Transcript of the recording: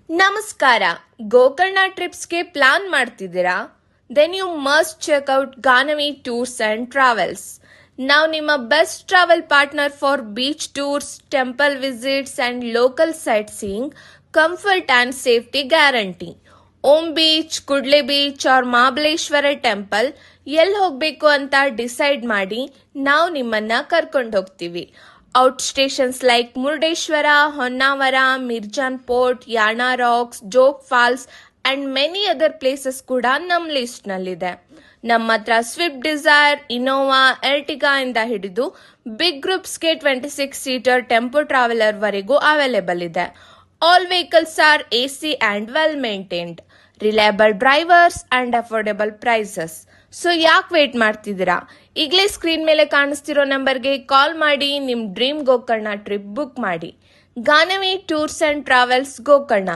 ನಮಸ್ಕಾರ. ಗೋಕರ್ಣ ಟ್ರಿಪ್ಸ್ಗೆ ಪ್ಲಾನ್ ಮಾಡ್ತಿದ್ದೀರಾ? Then you must check out Ganavi tours and travels. ನಾವು ನಿಮ್ಮ best travel partner for beach tours, temple visits and local sightseeing, comfort and safety guarantee. Om beach, Kudle beach or Mahabaleshwar temple ಎಲ್ಲಿ ಹೋಗಬೇಕು ಅಂತ decide ಮಾಡಿ ನಾವು ನಿಮ್ಮನ್ನ ಕರ್ಕೊಂಡು ಹೋಗ್ತೀವಿ. Out stations like Murudeshwar, Honnavar, Mirjan fort, Yana rocks, Jog falls and many other places ಕೂಡ ನಮ್ಮ ಲಿಸ್ಟ್ ನಲ್ಲಿದೆ. ನಮ್ಮ ಹತ್ರ ಸ್ವಿಫ್ಟ್ ಡಿಸೈರ್, ಇನೋವಾ, ಎರ್ಟಿಗಾ ಇಂದ ಹಿಡಿದು ಬಿಗ್ ಗ್ರೂಪ್ಸ್ಗೆ 26 ಸೀಟರ್ ಟೆಂಪೋ ಟ್ರಾವೆಲರ್ ವರೆಗೂ ಅವೈಲೇಬಲ್ ಇದೆ. All vehicles are AC and well maintained. Reliable drivers and affordable prices. So ಯಾಕೆ ವೇಟ್ ಮಾಡ್ತಿದ್ದೀರಾ? ಈಗಲೇ ಸ್ಕ್ರೀನ್ ಮೇಲೆ ಕಾಣಿಸ್ತಿರೋ ನಂಬರ್ಗೆ ಕಾಲ್ ಮಾಡಿ ನಿಮ್ಮ ಡ್ರೀಮ್ ಗೋಕರ್ಣ ಟ್ರಿಪ್ ಬುಕ್ ಮಾಡಿ. Ganavi tours and travels, Gokarna.